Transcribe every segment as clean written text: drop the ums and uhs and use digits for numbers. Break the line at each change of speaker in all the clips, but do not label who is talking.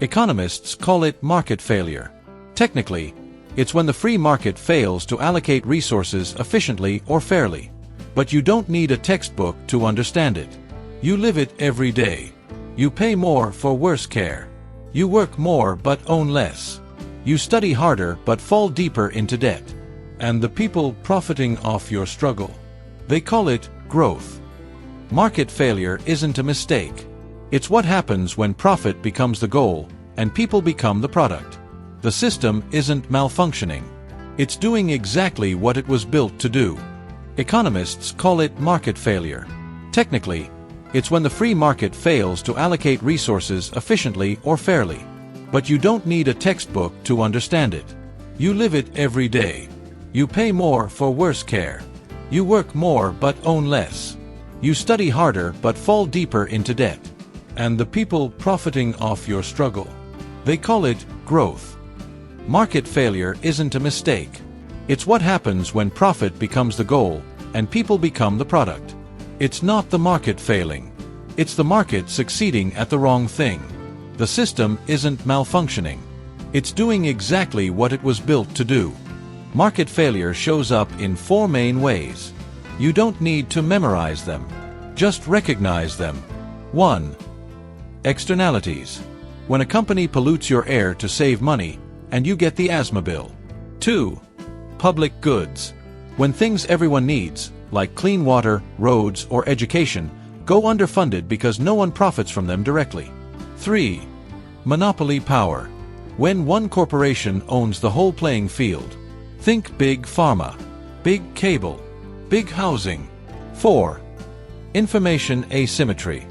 Economists call it market failure. Technically, it's when the free market fails to allocate resources efficiently or fairly. But you don't need a textbook to understand it. You live it every day. You pay more for worse care. You work more but own less. You study harder but fall deeper into debt. And the people profiting off your struggle. They call it growth. Market failure isn't a mistake. It's what happens when profit becomes the goal and people become the product. The system isn't malfunctioning. It's doing exactly what it was built to do. Economists call it market failure. Technically, it's when the free market fails to allocate resources efficiently or fairly. But you don't need a textbook to understand it. You live it every day. You pay more for worse care. You work more but own less. You study harder but fall deeper into debt. And the people profiting off your struggle. They call it growth. Market failure isn't a mistake. It's what happens when profit becomes the goal and people become the product. It's not the market failing. It's the market succeeding at the wrong thing. The system isn't malfunctioning. It's doing exactly what it was built to do. Market failure shows up in four main ways. You don't need to memorize them. Just recognize them. 1. Externalities. When a company pollutes your air to save money, and you get the asthma bill. 2. Public goods. When things everyone needs, like clean water, roads, or education, go underfunded because no one profits from them directly. 3. Monopoly power. When one corporation owns the whole playing field. Think big pharma, big cable, big housing. 4. Information asymmetry.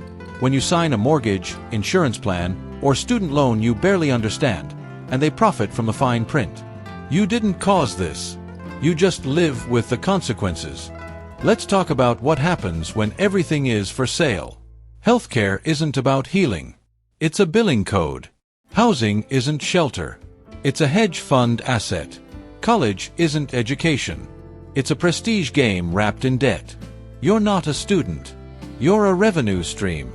When you sign a mortgage, insurance plan, or student loan you barely understand, and they profit from the fine print. You didn't cause this. You just live with the consequences. Let's talk about what happens when everything is for sale. Healthcare isn't about healing. It's a billing code. Housing isn't shelter. It's a hedge fund asset. College isn't education. It's a prestige game wrapped in debt. You're not a student. You're a revenue stream.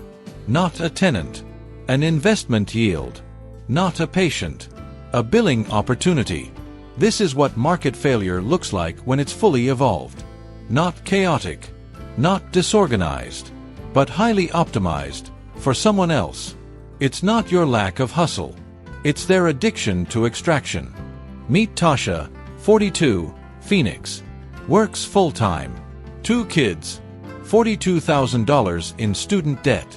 Not a tenant. An investment yield. Not a patient. A billing opportunity. This is what market failure looks like when it's fully evolved. Not chaotic. Not disorganized. But highly optimized for someone else. It's not your lack of hustle. It's their addiction to extraction. Meet Tasha, 42, Phoenix. Works full-time. 2 kids. $42,000 in student debt.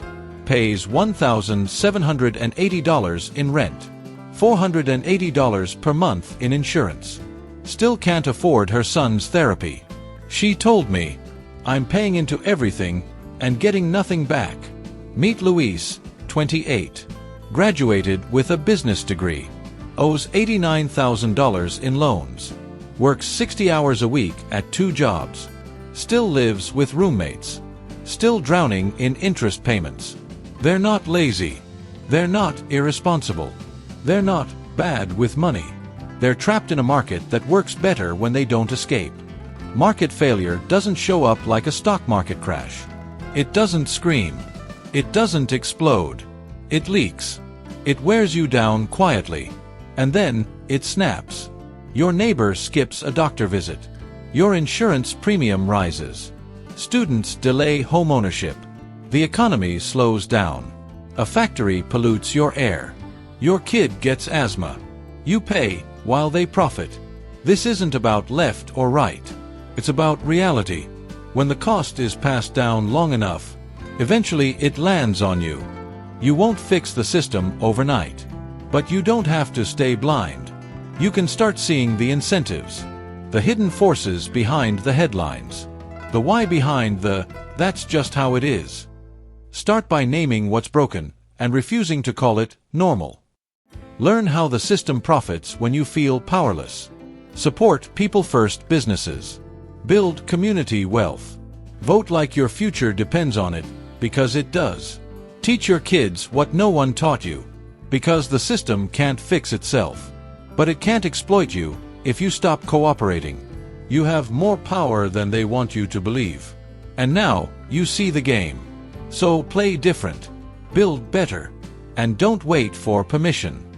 Pays $1,780 in rent. $480 per month in insurance. Still can't afford her son's therapy. She told me, I'm paying into everything and getting nothing back. Meet Luis, 28. Graduated with a business degree. Owes $89,000 in loans. Works 60 hours a week at 2 jobs. Still lives with roommates. Still drowning in interest payments. They're not lazy. They're not irresponsible. They're not bad with money. They're trapped in a market that works better when they don't escape. Market failure doesn't show up like a stock market crash. It doesn't scream. It doesn't explode. It leaks. It wears you down quietly. And then, it snaps. Your neighbor skips a doctor visit. Your insurance premium rises. Students delay home ownership. The economy slows down. A factory pollutes your air. Your kid gets asthma. You pay while they profit. This isn't about left or right. It's about reality. When the cost is passed down long enough, eventually it lands on you. You won't fix the system overnight. But you don't have to stay blind. You can start seeing the incentives. The hidden forces behind the headlines. The why behind the, that's just how it is. Start by naming what's broken and refusing to call it normal. Learn how the system profits when you feel powerless. Support people-first businesses. Build community wealth. Vote like your future depends on it, because it does. Teach your kids what no one taught you, because the system can't fix itself. But it can't exploit you if you stop cooperating. You have more power than they want you to believe. And now, you see the game. So play different. Build better. And don't wait for permission.